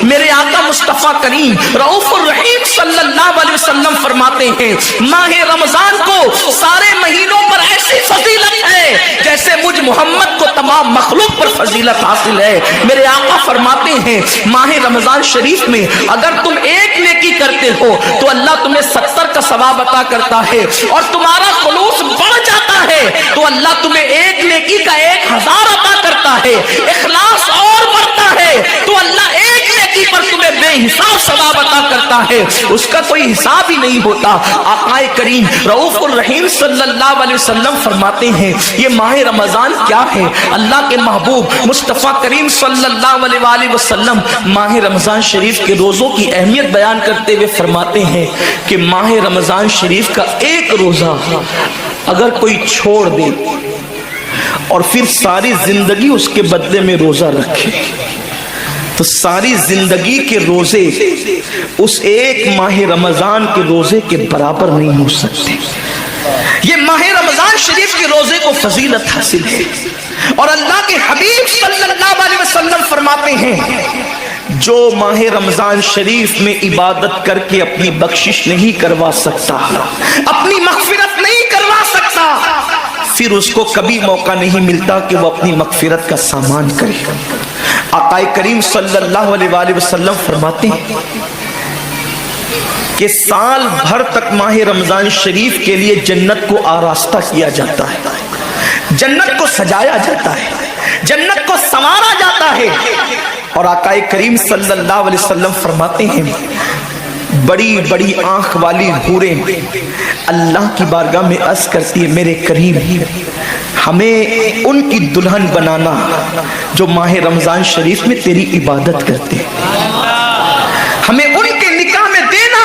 میرے آقا مصطفیٰ کریم رؤوف الرحیم صلی اللہ علیہ وسلم فرماتے ہیں ماہ رمضان کو سارے مہینوں پر ایسی فضیلت ہے جیسے مجھ محمد کو تمام مخلوق پر فضیلت حاصل ہے۔ میرے آقا فرماتے ہیں ماہ رمضان شریف میں اگر تم ایک نیکی کرتے ہو تو اللہ تمہیں 70 کا ثواب عطا کرتا ہے، اور تمہارا خلوص بڑھ جاتا ہے تو اللہ تمہیں ایک نیکی کا 1000 عطا کرتا ہے، اخلاص اور بڑھتا ہے تو اللہ ایک نیکی پر تمہیں بے حساب ثواب عطا کرتا ہے، اس کا کوئی حساب ہی نہیں ہوتا۔ آقا کریم رؤوف الرحیم صلی اللہ علیہ وسلم فرماتے ہیں یہ ماہ رمضان کیا ہے؟ اللہ کے محبوب مصطفیٰ کریم صلی اللہ علیہ وآلہ وسلم ماہ رمضان شریف کے روزوں کی اہمیت بیان کرتے ہوئے فرماتے ہیں کہ ماہ رمضان شریف کا ایک روزہ اگر کوئی چھوڑ دے اور پھر ساری زندگی اس کے بدلے میں روزہ رکھے تو ساری زندگی کے روزے اس ایک ماہ رمضان کے روزے کے برابر نہیں ہو سکتے۔ یہ ماہ رمضان شریف کے روزے کو فضیلت حاصل ہے، اور اللہ کے حبیب صلی اللہ علیہ وسلم فرماتے ہیں جو ماہ رمضان شریف میں عبادت کر کے اپنی بخشش نہیں کروا سکتا، اپنی مغفرت نہیں کروا سکتا، پھر اس کو کبھی موقع نہیں ملتا کہ وہ اپنی مغفرت کا سامان کرے۔ آقا کریم صلی اللہ علیہ وآلہ وسلم فرماتے ہیں کہ سال بھر تک ماہ رمضان شریف کے لیے جنت کو آراستہ کیا جاتا ہے، جنت کو سجایا جاتا ہے، جنت کو سنوارا جاتا ہے، اور آقا کریم صلی اللہ علیہ وسلم فرماتے ہیں بڑی بڑی آنکھ والی حوریں اللہ کی بارگاہ میں عرض کرتی ہے میرے کریم ہمیں ان کی دلہن بنانا جو ماہ رمضان شریف میں تیری عبادت کرتے ہیں، ہمیں ان کے نکاح میں دینا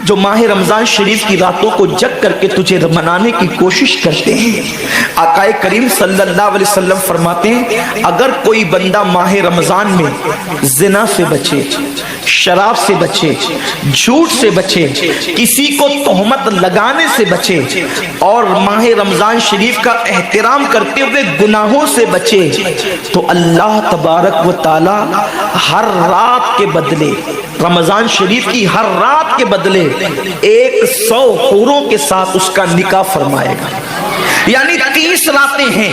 جو ماہ رمضان شریف کی راتوں کو جگ کر کے تجھے منانے کی کوشش کرتے ہیں۔ آقا کریم صلی اللہ علیہ وسلم فرماتے ہیں اگر کوئی بندہ ماہ رمضان میں زنا سے بچے، شراب سے بچے، جھوٹ سے بچے، کسی کو تہمت لگانے سے بچے، اور ماہ رمضان شریف کا احترام کرتے ہوئے گناہوں سے بچے، تو اللہ تبارک و تعالی ہر رات کے بدلے، رمضان شریف کی ہر رات کے بدلے 100 حوروں کے ساتھ اس کا نکاح فرمائے گا۔ یعنی 30 راتیں ہیں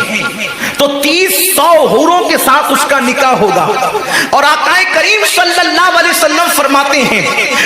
تو 100 حوروں کے ساتھ اس کا نکاح ہوگا۔ اور آقا کریم صلی اللہ علیہ وسلم فرماتے ہیں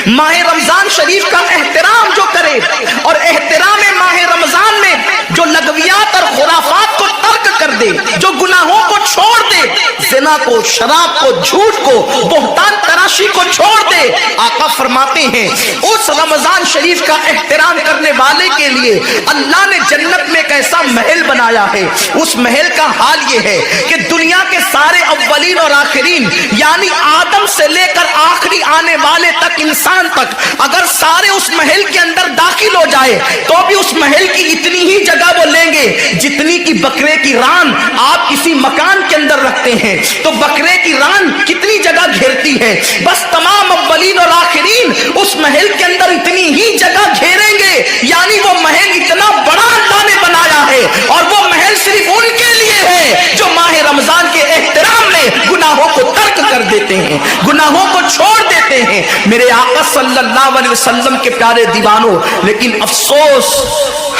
ماہ رمضان شریف کا احترام جو کرے اور احترام ماہ رمضان میں جو لغویات اور خرافات کو ترک کر دے، جو گناہوں کو چھوڑ دے، زنا کو، شراب کو، جھوٹ کو، بہتان تراشی کو چھوڑ دے، آقا فرماتے ہیں اس رمضان شریف کا احترام کرنے والے کے لیے اللہ نے جنت میں ایک ایسا محل بنایا ہے۔ اس محل کا حال یہ ہے کہ دنیا کے سارے اولین اور آخرین یعنی آدم سے لے کر آخری آنے والے تک، انسان تک، اگر سارے اس محل کے اندر داخل ہو جائے تو بھی اس محل کی اتنی ہی جگہ وہ لیں گے جتنی کی بکرے کی ران آپ کسی مکان کے اندر رکھتے ہیں، تو بکرے کی ران کتنی جگہ گھیرتی ہے، بس تمام اولین اور آخرین اس محل کے اندر اتنی ہی جگہ گھیریں گے، یعنی وہ محل اتنا بڑا اللہ نے بنایا ہے، اور وہ محل صرف ان کے لیے ہے جو ماہ رمضان کے احترام میں گناہوں کو ترک کر دیتے ہیں، گناہوں کو چھوڑ دیتے ہیں۔ میرے آقا صلی اللہ علیہ وسلم کے پیارے دیوانوں، لیکن افسوس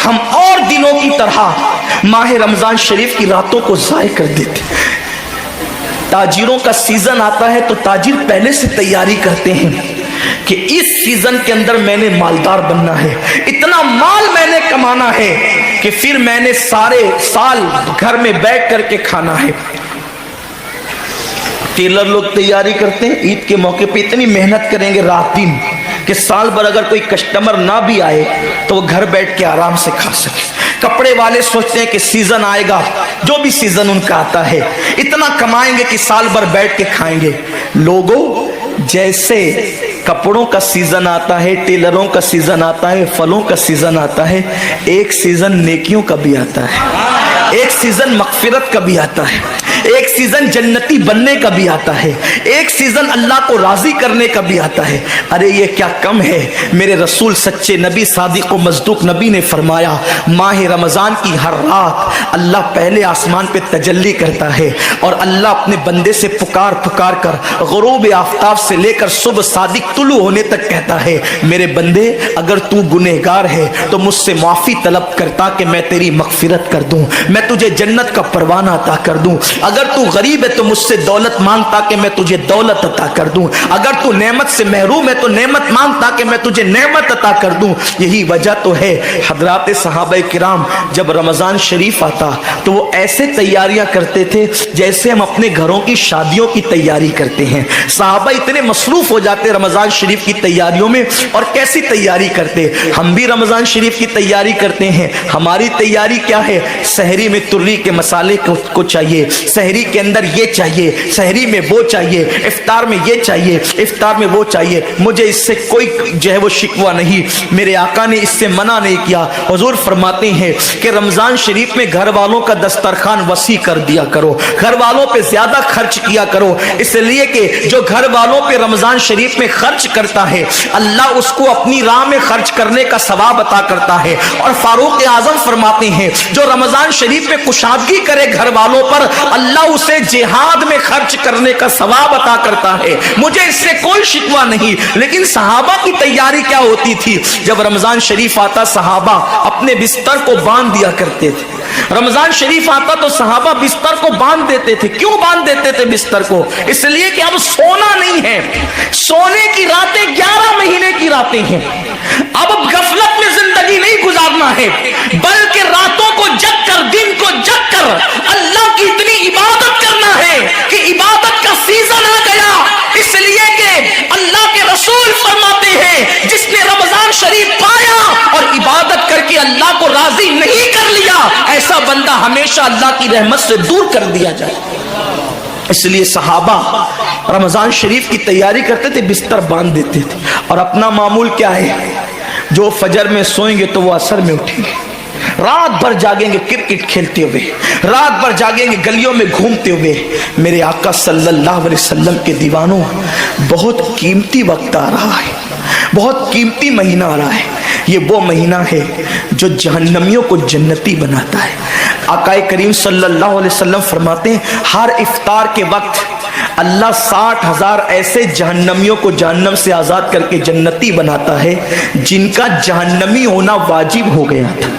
ہم اور دنوں کی طرح ماہ رمضان شریف کی راتوں کو ضائع کر دیتے ہیں۔ تاجروں کا سیزن آتا ہے تو تاجر پہلے سے تیاری کرتے ہیں کہ اس سیزن کے اندر میں نے مالدار بننا ہے، اتنا مال میں نے کمانا ہے کہ پھر میں نے سارے سال گھر میں بیٹھ کر کے کھانا ہے۔ ٹیلر لوگ تیاری کرتے ہیں عید کے موقع پہ اتنی محنت کریں گے رات دن کہ سال بھر اگر کوئی کسٹمر نہ بھی آئے تو وہ گھر بیٹھ کے آرام سے کھا سکے۔ کپڑے والے سوچتے ہیں کہ سیزن آئے گا، جو بھی سیزن ان کا آتا ہے اتنا کمائیں گے کہ سال بھر بیٹھ کے کھائیں گے۔ لوگوں جیسے کپڑوں کا سیزن آتا ہے، ٹیلروں کا سیزن آتا ہے، پھلوں کا سیزن آتا ہے، ایک سیزن نیکیوں کا بھی آتا ہے، ایک سیزن مغفرت کا بھی آتا ہے، ایک سیزن جنتی بننے کا بھی آتا ہے، ایک سیزن اللہ کو راضی کرنے کا بھی آتا ہے۔ ارے یہ کیا کم ہے، میرے رسول سچے نبی صادق و مصدوق نبی نے فرمایا ماہ رمضان کی ہر رات اللہ پہلے آسمان پہ تجلی کرتا ہے اور اللہ اپنے بندے سے پکار پکار کر غروب آفتاب سے لے کر صبح صادق طلوع ہونے تک کہتا ہے میرے بندے اگر تو گنہگار ہے تو مجھ سے معافی طلب کرتا کہ میں تیری مغفرت کر دوں، میں تجھے جنت کا پروانہ عطا کر دوں، اگر تو غریب ہے تو مجھ سے دولت مانگتا کہ میں تجھے دولت عطا کر دوں، اگر تو نعمت سے محروم ہے تو نعمت مانگتا کہ میں تجھے نعمت عطا کر دوں۔ یہی وجہ تو ہے حضرات صحابہ کرام جب رمضان شریف آتا تو وہ ایسے تیاریاں کرتے تھے جیسے ہم اپنے گھروں کی شادیوں کی تیاری کرتے ہیں۔ صحابہ اتنے مصروف ہو جاتے رمضان شریف کی تیاریوں میں، اور کیسی تیاری کرتے، ہم بھی رمضان شریف کی تیاری کرتے ہیں۔ ہماری تیاری کیا ہے؟ سحری میں تری کے مسالے کو چاہیے، سحری کے اندر یہ چاہیے، سحری میں وہ چاہیے، افطار میں یہ چاہیے، افطار میں وہ چاہیے۔ مجھے اس سے کوئی جو ہے وہ شکوہ نہیں، میرے آقا نے اس سے منع نہیں کیا۔ حضور فرماتے ہیں کہ رمضان شریف میں گھر والوں کا دسترخوان وسیع کر دیا کرو، گھر والوں پہ زیادہ خرچ کیا کرو، اس لیے کہ جو گھر والوں پہ رمضان شریف میں خرچ کرتا ہے اللہ اس کو اپنی راہ میں خرچ کرنے کا ثواب عطا کرتا ہے۔ اور فاروق اعظم فرماتے ہیں جو رمضان شریف میں کشادگی کرے گھر والوں پر اللہ اسے جہاد میں خرچ کرنے کا ثواب عطا کرتا ہے۔ مجھے اس سے کوئی شکوہ نہیں، لیکن صحابہ کی تیاری کیا ہوتی تھی؟ جب رمضان شریف آتا صحابہ اپنے بستر کو باندھ دیا کرتے تھے۔ رمضان شریف آتا تو صحابہ بستر کو باندھ دیتے تھے۔ کیوں باندھ دیتے تھے بستر کو؟ اس لیے کہ اب سونا نہیں ہے، سونے کی راتیں 11 مہینے کی راتیں ہیں، اب غفلت میں زندگی نہیں گزارنا ہے بلکہ راتوں کو جگ کر دن کو جگ کر اللہ کی اتنی عبادت کرنا ہے کہ عبادت کا سیزن آ گیا۔ اس لیے کہ اللہ کے رسول فرماتے ہیں جس نے رمضان شریف پایا اور عبادت کر کے اللہ کو راضی نہیں کر لیا ایسا بندہ ہمیشہ اللہ کی رحمت سے دور کر دیا جائے۔ اس لیے صحابہ رمضان شریف کی تیاری کرتے تھے، بستر باندھ دیتے تھے، اور اپنا معمول کیا ہے؟ جو فجر میں سوئیں گے تو وہ عصر میں اٹھیں گے، رات بھر جاگیں گے کرکٹ کھیلتے ہوئے، رات بھر جاگیں گے گلیوں میں گھومتے ہوئے۔ میرے آقا صلی اللہ علیہ وسلم کے دیوانوں، بہت قیمتی وقت آ رہا ہے، بہت قیمتی مہینہ آ رہا ہے۔ یہ وہ مہینہ ہے جو جہنمیوں کو جنتی بناتا ہے۔ آقا کریم صلی اللہ علیہ وسلم فرماتے ہیں ہر افطار کے وقت اللہ 60,000 ایسے جہنمیوں کو جہنم سے آزاد کر کے جنتی بناتا ہے جن کا جہنمی ہونا واجب ہو گیا تھا۔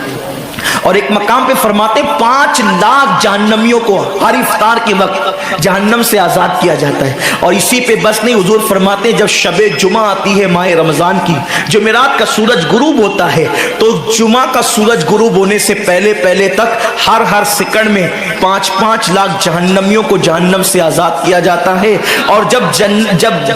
اور ایک مقام پہ فرماتے 5 لاکھ جہنمیوں کو ہر افطار کے وقت جہنم سے آزاد کیا جاتا ہے۔ اور اسی پہ بس نہیں، حضور فرماتے جب شب جمعہ آتی ہے ماہ رمضان کی، جمعرات کا سورج غروب ہوتا ہے تو جمعہ کا سورج غروب ہونے سے پہلے پہلے تک ہر سیکنڈ میں 5 لاکھ جہنمیوں کو جہنم سے آزاد کیا جاتا ہے۔ اور جب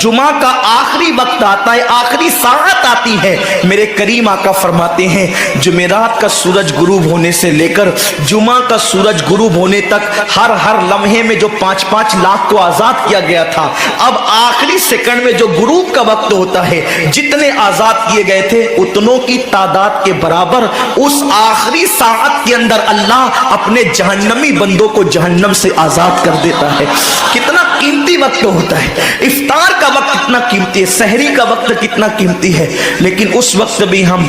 جمعہ کا آخری وقت آتا ہے، آخری ساعت آتی ہے، میرے کریم آقا فرماتے ہیں جمعرات کا سورج غروب ہونے سے لے کر جمعہ کا سورج غروب ہونے تک ہر لمحے میں جو 5 لاکھ کو آزاد کیا گیا تھا، اب آخری سیکنڈ میں جو غروب کا وقت ہوتا ہے جتنے آزاد کیے گئے تھے اتنوں کی تعداد کے برابر اس آخری ساعت کے اندر اللہ اپنے جہنمی بندوں کو جہنم سے آزاد کر دیتا ہے۔ کتنا قیمتی وقت ہوتا ہے، افطار کا وقت کتنا قیمتی ہے، سحری کا وقت کتنا قیمتی ہے، لیکن اس وقت بھی ہم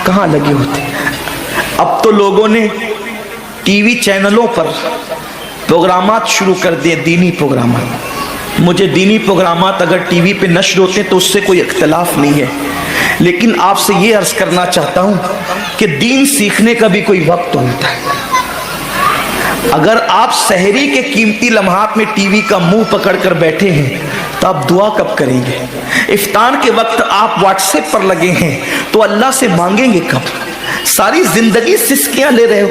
کہاں لگے ہوتے ہیں۔ اب تو لوگوں نے ٹی وی چینلوں پر پروگرامات شروع کر دیے، دینی پروگرامات۔ مجھے دینی پروگرامات اگر ٹی وی پہ نشر ہوتے ہیں تو اس سے کوئی اختلاف نہیں ہے، لیکن آپ سے یہ عرض کرنا چاہتا ہوں کہ دین سیکھنے کا بھی کوئی وقت ہوتا ہے۔ اگر آپ سحری کے قیمتی لمحات میں ٹی وی کا منہ پکڑ کر بیٹھے ہیں تو آپ دعا کب کریں گے؟ افطار کے وقت آپ واٹس ایپ پر لگے ہیں تو اللہ سے مانگیں گے کب؟ ساری زندگی سسکیاں لے رہے ہو،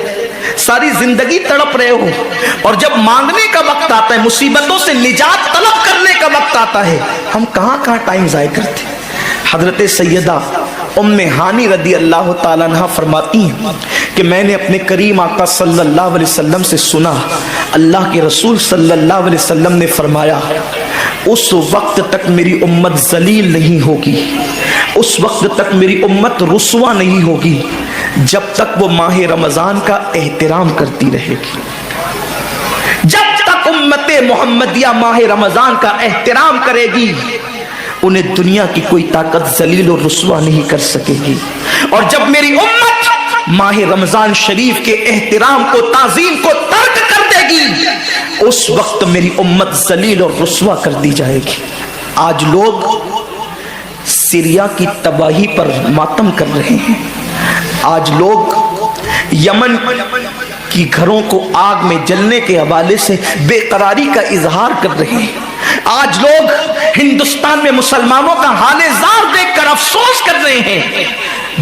ساری زندگی تڑپ رہے ہو، اور جب مانگنے کا وقت آتا ہے، مصیبتوں سے نجات طلب کرنے کا وقت آتا ہے، ہم کہاں ٹائم ضائع کرتے ہیں۔ حضرت سیدہ ام ہانی رضی اللہ تعالیٰ عنہ فرماتی ہیں کہ میں نے اپنے کریم آقا صلی اللہ علیہ وسلم سے سنا، اللہ کے رسول صلی اللہ علیہ وسلم نے فرمایا اس وقت تک میری امت ذلیل نہیں ہوگی، اس وقت تک میری امت رسوا نہیں ہوگی جب تک وہ ماہ رمضان کا احترام کرتی رہے گی۔ جب تک ام محمدیہ ماہ رمضان کا احترام کرے گی، انہیں دنیا کی کوئی طاقت ذلیل اور رسوا نہیں کر سکے گی۔ اور جب میری امت ماہ رمضان شریف کے احترام کو، تعظیم کو ترک کر دے گی، اس وقت میری امت ذلیل اور رسوا کر دی جائے گی۔ آج لوگ سیریا کی تباہی پر ماتم کر رہے ہیں، آج لوگ یمن کی گھروں کو آگ میں جلنے کے حوالے سے بے قراری کا اظہار کر رہے ہیں، آج لوگ ہندوستان میں مسلمانوں کا حال زار دیکھ کر افسوس کر رہے ہیں۔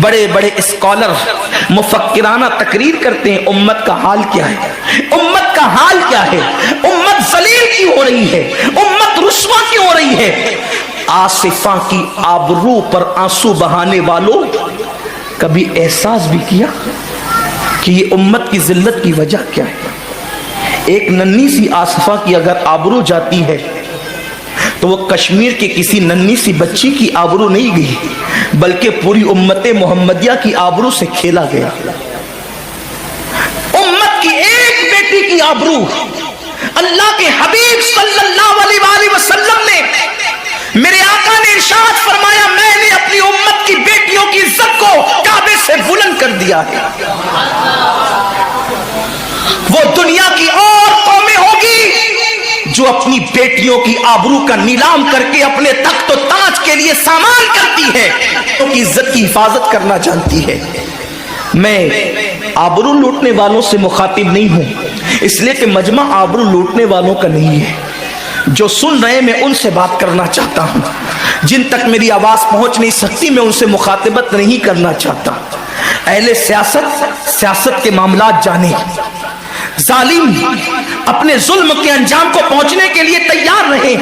بڑے بڑے اسکالر مفکرانہ تقریر کرتے ہیں، امت کا حال کیا ہے، امت کا حال کیا ہے، امت ذلیل کیوں ہو رہی ہے، امت رسوا کیوں ہو رہی ہے۔ آصفہ کی آبرو پر آنسو بہانے والوں، کبھی احساس بھی کیا کہ یہ امت کی ذلت کی وجہ کیا ہے؟ ایک ننھی سی آصفہ کی اگر آبرو جاتی ہے تو وہ کشمیر کے کسی ننھی سی بچی کی آبرو نہیں گئی، بلکہ پوری امت محمدیہ کی آبرو سے کھیلا گیا۔ امت کی ایک بیٹی کی آبرو، اللہ کے حبیب صلی اللہ علیہ وآلہ وسلم نے، میرے آقا نے ارشاد فرمایا، میں نے اپنی امت کی بیٹیوں کی عزت کو کعبے سے بلند کر دیا ہے۔ وہ دنیا کی اور قومیں ہوگی جو اپنی بیٹیوں کی آبرو کا نیلام کر کے اپنے تخت و تاج کے لیے سامان کرتی ہے، ان کی عزت کی حفاظت کرنا جانتی ہے۔ میں آبرو لوٹنے والوں سے مخاطب نہیں ہوں، اس لیے کہ مجمع آبرو لوٹنے والوں کا نہیں ہے۔ جو سن رہے میں ان سے بات کرنا چاہتا ہوں، جن تک میری آواز پہنچ نہیں سکتی میں ان سے مخاطبت نہیں کرنا چاہتا۔ اہل سیاست کے معاملات جانے، ظالم اپنے ظلم کے انجام کو پہنچنے کے لیے تیار رہے،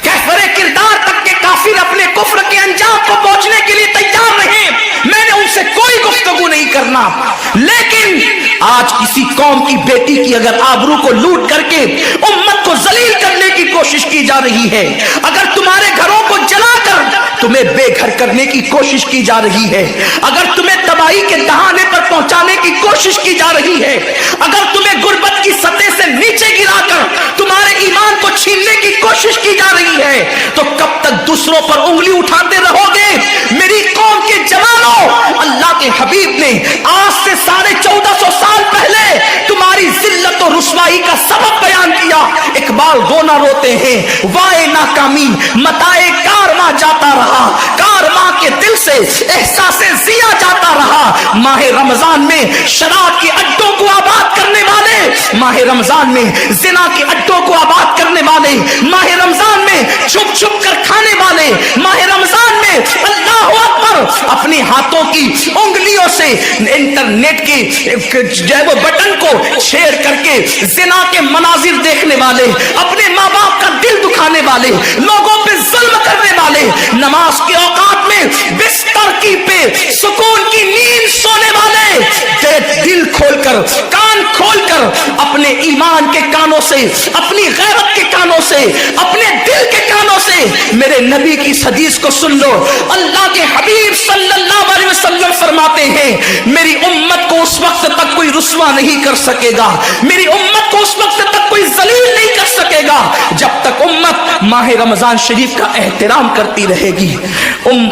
کفر کردار تک کے کافر اپنے کفر کے انجام کو پہنچنے کے لیے تیار رہے، میں نے ان سے کوئی گفتگو نہیں کرنا۔ لیکن آج کسی قوم کی بیٹی کی اگر آبرو کو لوٹ کر کے امت کو ذلیل کرنے کی کوشش کی جا رہی ہے، اگر تمہارے گھروں کو جلا کر تمہیں بے گھر کرنے کی کوشش کی جا رہی ہے، اگر تمہیں تباہی کے دہانے پر پہنچانے کی کوشش کی جا رہی ہے، اگر تمہیں غربت کی سطح سے نیچے گرا کر تمہارے ایمان کو چھیننے کی کوشش کی جا رہی ہے، تو کب تک دوسروں پر انگلی اٹھاتے رہو گے؟ میری قوم کے جوانوں، اللہ کے حبیب نے آج سے 1450 سال پہلے تمہاری ذلت و رسوائی کا سبب بیان کیا۔ اقبال رونا روتے ہیں، وائے ناکامی متائے کارواں جاتا رہا، کارواں کے دل سے احساس زیا جاتا رہا۔ ماہ رمضان میں شراب کے اڈوں کو آباد کرنے والے، ماہ رمضان میں زنا کے اڈوں کو آباد کرنے والے، ماہ رمضان میں چھپ چھپ کر کھانے والے، ماہ رمضان میں اللہ اکبر اپنے ہاتھوں کی انگلیوں سے انٹرنیٹ کی جو ہے وہ بٹن کو چھیڑ کر کے زنا کے مناظر دیکھنے والے، اپنے ماں باپ کا دل دکھانے والے، لوگوں پہ ظلم کرنے والے، نماز کے اوقات میں بستر کی پہ سکون کی نیند سونے والے، دل کھول کر، کان کھول کر اپنے ایمان کے کانوں سے، اپنی غیرت کے کانوں سے، اپنے دل کے کانوں سے میرے نبی کی حدیث کو سن لو۔ اللہ کے حبیب صلی اللہ علیہ وسلم فرماتے ہیں، میری امت کو اس وقت تک کوئی رسوا نہیں کر سکے گا، میری امت کو اس وقت تک کوئی ذلیل نہیں کر سکے گا جب تک امت ماہ رمضان شریف کا احترام کرتی رہے گی۔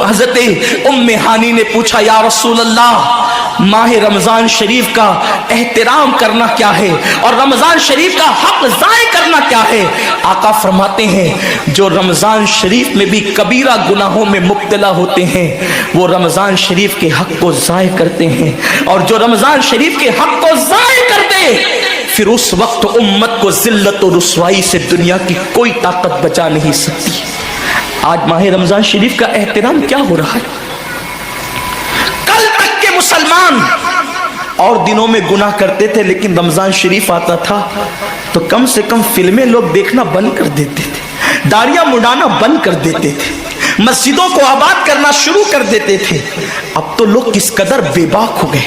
حضرت ام ہانی نے پوچھا، یا رسول اللہ، ماہ رمضان شریف کا احترام کرنا کیا ہے اور رمضان شریف کا حق ضائع کرنا کیا ہے؟ آقا فرماتے ہیں، جو رمضان شریف میں بھی کبیرہ گناہوں میں مبتلا ہوتے ہیں وہ رمضان شریف کے حق کو ضائع کرتے ہیں، اور جو رمضان شریف کے حق کو ضائع کر دے پھر اس وقت امت کو ذلت و رسوائی سے دنیا کی کوئی طاقت بچا نہیں سکتی۔ آج ماہ رمضان شریف کا احترام کیا ہو رہا ہے؟ کل تک کے مسلمان اور دنوں میں گناہ کرتے تھے، لیکن رمضان شریف آتا تھا تو کم سے کم فلمیں لوگ دیکھنا بند کر دیتے تھے، داڑیاں مڈانا بند کر دیتے تھے، مسجدوں کو آباد کرنا شروع کر دیتے تھے۔ اب تو لوگ کس قدر بے باک ہو گئے،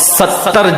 70